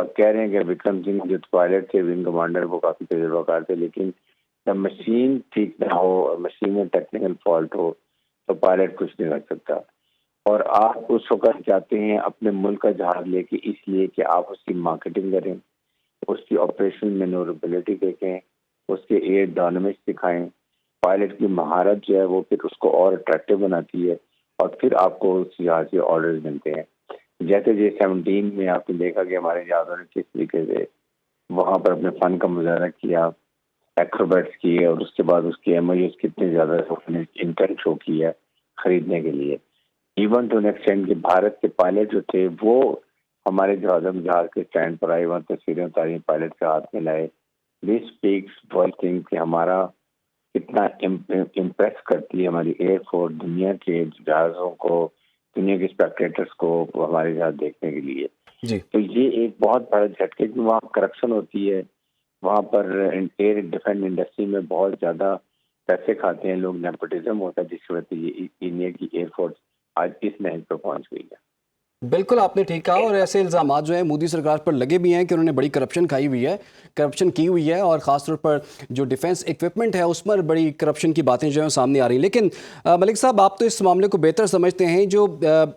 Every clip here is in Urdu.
اور کہہ رہے ہیں کہ وکرم سنگھ جو پائلٹ تھے ونگ کمانڈر وہ کافی تجربہ کار تھے، لیکن جب مشین ٹھیک نہ ہو اور مشین میں ٹیکنیکل فالٹ ہو تو پائلٹ کچھ نہیں کر سکتا. اور آپ اس وقت جاتے ہیں اپنے ملک کا جہاز لے کے اس لیے کہ آپ اس کی مارکیٹنگ کریں، اس کی آپریشن مینوربلٹی دیکھیں، اس کے ایئر ڈائنامکس دکھائیں. پائلٹ کی مہارت جو ہے وہ پھر اس کو اور اٹریکٹیو بناتی ہے اور پھر آپ کو اس جہاز سے آرڈرز ملتے ہیں. جیسے J-17 میں آپ نے دیکھا کہ ہمارے جہازوں نے کس طریقے سے وہاں پر اپنے فن کا مظاہرہ کیا، ایکروبیٹس کیے، اور اس کے بعد اس کی MIUs کتنے زیادہ انٹینٹ شو کی ہے خریدنے کے لیے. ایون ٹو ایکسٹینٹ کہ بھارت کے پائلٹ جو تھے وہ ہمارے جو اعظم جہاز کے اسٹینڈ پر آئے، وہاں تصویریں اتاری پائلٹ کے ہاتھ میں لائے. دس اسپیکس ون تھنگ کہ ہمارا کتنا امپریس کرتی ہے ہماری ایئر فورس دنیا کے جہازوں کو، دنیا کے اسپیکٹیٹرس کو ہمارے ساتھ دیکھنے کے لیے. جی تو یہ ایک بہت بڑا جھٹکے کہ وہاں کرپشن ہوتی ہے، وہاں پر ایئر ڈیفینس انڈسٹری میں بہت زیادہ پیسے کھاتے ہیں لوگ، نیپوٹزم ہوتا ہے، جس کی وجہ سے یہ انڈیا کی ایئر فورس آج اس لحاظ پر پہنچ گئی ہے. بالکل آپ نے ٹھیک کہا، اور ایسے الزامات جو ہیں مودی سرکار پر لگے بھی ہیں کہ انہوں نے بڑی کرپشن کی ہوئی ہے، اور خاص طور پر جو ڈیفنس ایکوپمنٹ ہے اس پر بڑی کرپشن کی باتیں جو ہیں سامنے آ رہی ہیں. لیکن ملک صاحب آپ تو اس معاملے کو بہتر سمجھتے ہیں، جو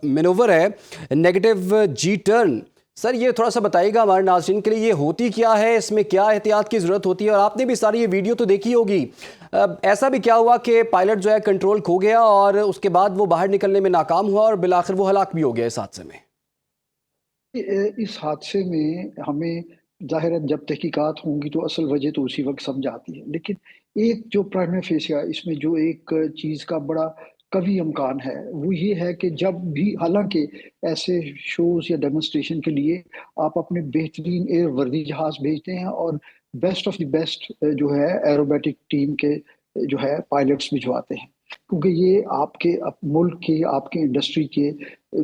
مینوور ہے نیگیٹو جی ٹرن، سر یہ تھوڑا سا بتائیے گا ہمارے ناظرین کے لیے، یہ ہوتی کیا ہے، اس میں کیا احتیاط کی ضرورت ہوتی ہے؟ اور آپ نے بھی ساری یہ ویڈیو تو دیکھی ہوگی، ایسا بھی کیا ہوا کہ پائلٹ جو ہے کنٹرول کھو گیا اور اس کے بعد وہ باہر نکلنے میں ناکام ہوا اور بالآخر وہ ہلاک بھی ہو گیا اس حادثے میں؟ اس حادثے میں ہمیں ظاہر ہے جب تحقیقات ہوں گی تو اصل وجہ تو اسی وقت سمجھ آتی ہے، لیکن ایک جو پرائم فیسیا اس میں جو ایک چیز کا بڑا قوی امکان ہے وہ یہ ہے کہ جب بھی، حالانکہ ایسے شوز یا ڈیمونسٹریشن کے لیے آپ اپنے بہترین ایئر وردی جہاز بھیجتے ہیں اور بیسٹ آف دی بیسٹ جو ہے ایروبیٹک ٹیم کے جو ہے پائلٹس بھجواتے ہیں، کیونکہ یہ آپ کے ملک کے، آپ کے انڈسٹری کے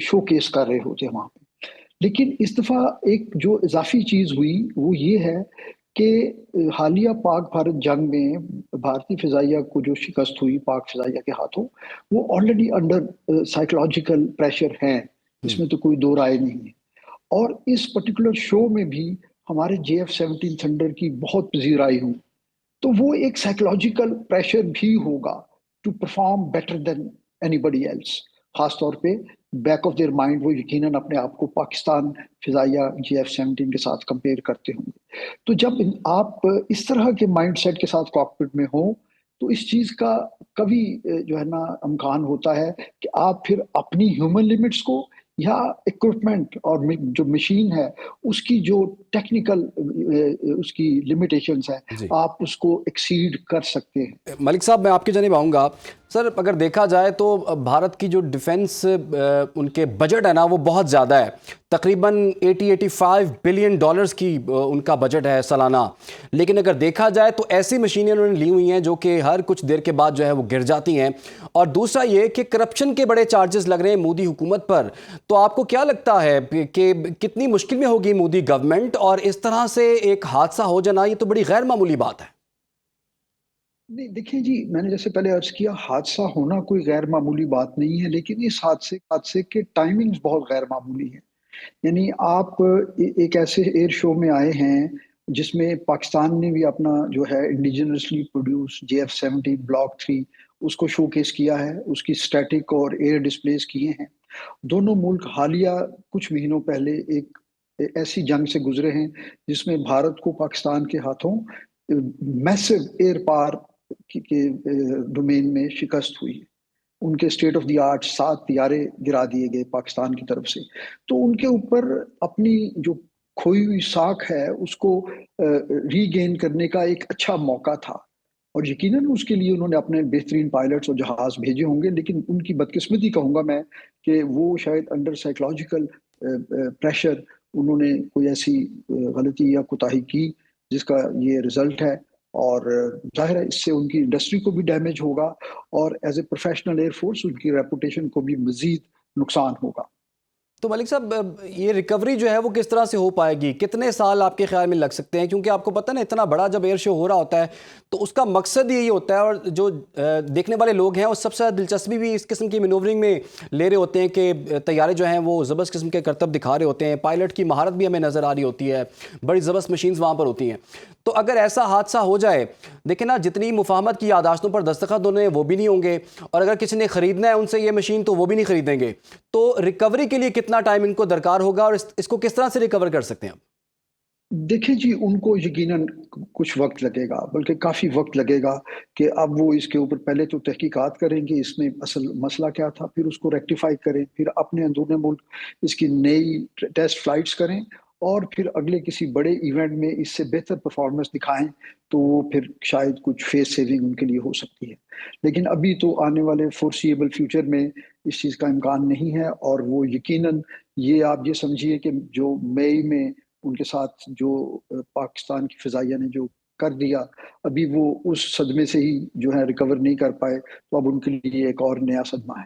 شو کیس کر رہے ہوتے ہیں وہاں پہ. لیکن اس دفعہ ایک جو اضافی چیز ہوئی وہ یہ ہے کہ حالیہ پاک بھارت جنگ میں بھارتی فضائیہ کو جو شکست ہوئی پاک فضائیہ کے ہاتھوں، وہ آلریڈی انڈر سائیکولوجیکل پریشر ہیں، اس میں تو کوئی دو رائے نہیں ہے. اور اس پرٹیکولر شو میں بھی ہمارے JF-17 تھنڈر کی بہت پذیرائی ہوئی، تو وہ ایک سائیکولوجیکل پریشر بھی ہوگا to perform better than anybody else. خاص طور پہ بیک آف دیئر مائنڈ وہ یقیناً اپنے آپ کو پاکستان فضائیہ JF-17 کے ساتھ کمپیئر کرتے ہوں گے. تو جب آپ اس طرح کے مائنڈ سیٹ کے ساتھ کاکپٹ میں ہوں تو اس چیز کا کبھی جو ہے نا امکان ہوتا ہے کہ آپ پھر اپنی ہیومن لیمٹس کو یا اکوپمنٹ اور جو مشین ہے اس کی جو ٹیکنیکل اس کی لمیٹیشنز ہیں جی آپ اس کو ایکسیڈ کر سکتے ہیں. ملک صاحب میں آپ کی جانب آؤں گا. سر اگر دیکھا جائے تو بھارت کی جو ڈیفنس ان کے بجٹ ہے نا وہ بہت زیادہ ہے، تقریباً 85 بلین ڈالرز کی ان کا بجٹ ہے سالانہ. لیکن اگر دیکھا جائے تو ایسی مشینیں انہوں نے لی ہوئی ہیں جو کہ ہر کچھ دیر کے بعد جو ہے وہ گر جاتی ہیں. اور دوسرا یہ کہ کرپشن کے بڑے چارجز لگ رہے ہیں مودی حکومت پر. تو آپ کو کیا لگتا ہے کہ کتنی مشکل میں ہوگی مودی گورنمنٹ، اور اس طرح سے ایک حادثہ ہو جانا یہ تو بڑی غیر معمولی بات ہے؟ نہیں دیکھیں جی، میں نے جیسے پہلے عرض کیا حادثہ ہونا کوئی غیر معمولی بات نہیں ہے، لیکن اس حادثے کے ٹائمنگز بہت غیر معمولی ہیں. یعنی آپ ایک ایسے ایئر شو میں آئے ہیں جس میں پاکستان نے بھی اپنا جو ہے انڈیجنسلی پروڈیوس JF-17 بلاک 3 اس کو شو کیس کیا ہے، اس کی اسٹیٹک اور ایئر ڈسپلیز کیے ہیں. دونوں ملک حالیہ کچھ مہینوں پہلے ایک ایسی جنگ سے گزرے ہیں جس میں بھارت کو پاکستان کے ہاتھوں میسو ایئر پار کے ڈومین میں شکست ہوئی. ان کے اسٹیٹ آف دی آرٹ 7 طیارے گرا دیے گئے پاکستان کی طرف سے. تو ان کے اوپر اپنی جو کھوئی ہوئی ساکھ ہے اس کو ری گین کرنے کا ایک اچھا موقع تھا، اور یقیناً اس کے لیے انہوں نے اپنے بہترین پائلٹس اور جہاز بھیجے ہوں گے. لیکن ان کی بدقسمتی کہوں گا میں کہ وہ شاید انڈر سائیکولوجیکل پریشر انہوں نے کوئی ایسی غلطی یا کوتاہی کی جس کا یہ رزلٹ ہے. اور ظاہر ہے اس سے ان کی انڈسٹری کو بھی ڈیمیج ہوگا اور as a professional air force ان کی ریپوٹیشن کو بھی مزید نقصان ہوگا. تو ملک صاحب یہ ریکوری جو ہے وہ کس طرح سے ہو پائے گی؟ کتنے سال آپ کے خیال میں لگ سکتے ہیں؟ کیونکہ آپ کو پتہ نا اتنا بڑا جب ایئر شو ہو رہا ہوتا ہے تو اس کا مقصد یہی ہوتا ہے، اور جو دیکھنے والے لوگ ہیں وہ سب سے زیادہ دلچسپی بھی اس قسم کی مینورنگ میں لے رہے ہوتے ہیں کہ طیارے جو ہیں وہ زبردست قسم کے کرتب دکھا رہے ہوتے ہیں، پائلٹ کی مہارت بھی ہمیں نظر آ رہی ہوتی ہے، بڑی زبردست مشینز وہاں پر ہوتی ہیں۔ تو اگر ایسا حادثہ ہو جائے، دیکھیں نا جتنی مفاہمت کی یادداشتوں پر دستخط ہونے وہ بھی نہیں ہوں گے، اور اگر کسی نے خریدنا ہے ان سے یہ مشین تو وہ بھی نہیں خریدیں گے، تو ریکوری کے لیے کتنا ٹائم ان کو درکار ہوگا اور اس کو کس طرح سے ریکور کر سکتے ہیں؟ دیکھیں جی، ان کو یقیناً کچھ وقت لگے گا، بلکہ کافی وقت لگے گا کہ اب وہ اس کے اوپر پہلے تو تحقیقات کریں گے، اس میں اصل مسئلہ کیا تھا، پھر اس کو ریکٹیفائی کریں، پھر اپنے اندرون ملک اس کی نئی ٹیسٹ فلائٹس کریں، اور پھر اگلے کسی بڑے ایونٹ میں اس سے بہتر پرفارمنس دکھائیں تو وہ پھر شاید کچھ فیس سیونگ ان کے لیے ہو سکتی ہے۔ لیکن ابھی تو آنے والے فورسیبل فیوچر میں اس چیز کا امکان نہیں ہے، اور وہ یقیناً یہ آپ یہ سمجھیے کہ جو مئی میں ان کے ساتھ جو پاکستان کی فضائیہ نے جو کر دیا، ابھی وہ اس صدمے سے ہی جو ہے ریکور نہیں کر پائے، تو اب ان کے لیے ایک اور نیا صدمہ ہے۔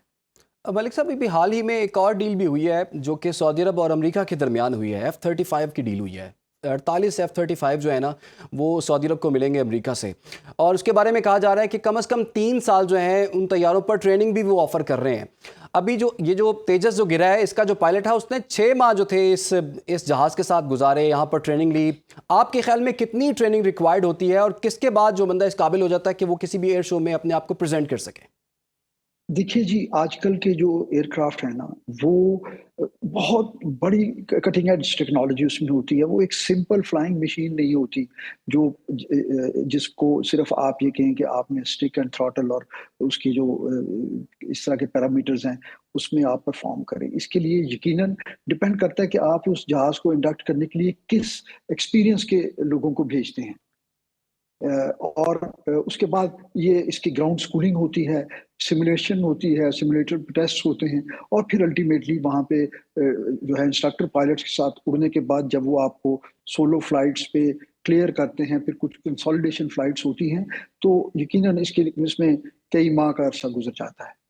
ملک صاحب ابھی حال ہی میں ایک اور ڈیل بھی ہوئی ہے جو کہ سعودی عرب اور امریکہ کے درمیان ہوئی ہے، F-35 کی ڈیل ہوئی ہے۔ 48 F-35 جو ہے نا وہ سعودی عرب کو ملیں گے امریکہ سے، اور اس کے بارے میں کہا جا رہا ہے کہ کم از کم 3 سال جو ہیں ان طیاروں پر ٹریننگ بھی وہ آفر کر رہے ہیں۔ ابھی یہ جو تیجس جو گرا ہے اس کا جو پائلٹ ہے اس نے 6 ماہ جو تھے اس جہاز کے ساتھ گزارے، یہاں پر ٹریننگ لی۔ آپ کے خیال میں کتنی ٹریننگ ریکوائرڈ ہوتی ہے، اور کس کے بعد جو بندہ اس قابل ہو جاتا ہے کہ وہ کسی بھی ایئر شو میں اپنے آپ کو پریزنٹ کر سکے؟ دیکھیے جی، آج کل کے جو ایئر کرافٹ ہیں نا، وہ بہت بڑی کٹنگ ایج ٹیکنالوجی اس میں ہوتی ہے۔ وہ ایک سمپل فلائنگ مشین نہیں ہوتی جو جس کو صرف آپ یہ کہیں کہ آپ نے اسٹک اینڈ تھراٹل اور اس کی جو اس طرح کے پیرامیٹرز ہیں اس میں آپ پرفارم کریں۔ اس کے لیے یقیناً ڈپینڈ کرتا ہے کہ آپ اس جہاز کو انڈکٹ کرنے کے لیے کس ایکسپیرینس کے لوگوں کو بھیجتے ہیں، اور اس کے بعد یہ اس کی گراؤنڈ سکولنگ ہوتی ہے، سیمولیشن ہوتی ہے، سیمولیٹر ٹیسٹ ہوتے ہیں، اور پھر الٹیمیٹلی وہاں پہ جو ہے انسٹرکٹر پائلٹس کے ساتھ اڑنے کے بعد جب وہ آپ کو سولو فلائٹس پہ کلیئر کرتے ہیں، پھر کچھ کنسالیڈیشن فلائٹس ہوتی ہیں، تو یقیناً اس میں کئی ماہ کا عرصہ گزر جاتا ہے۔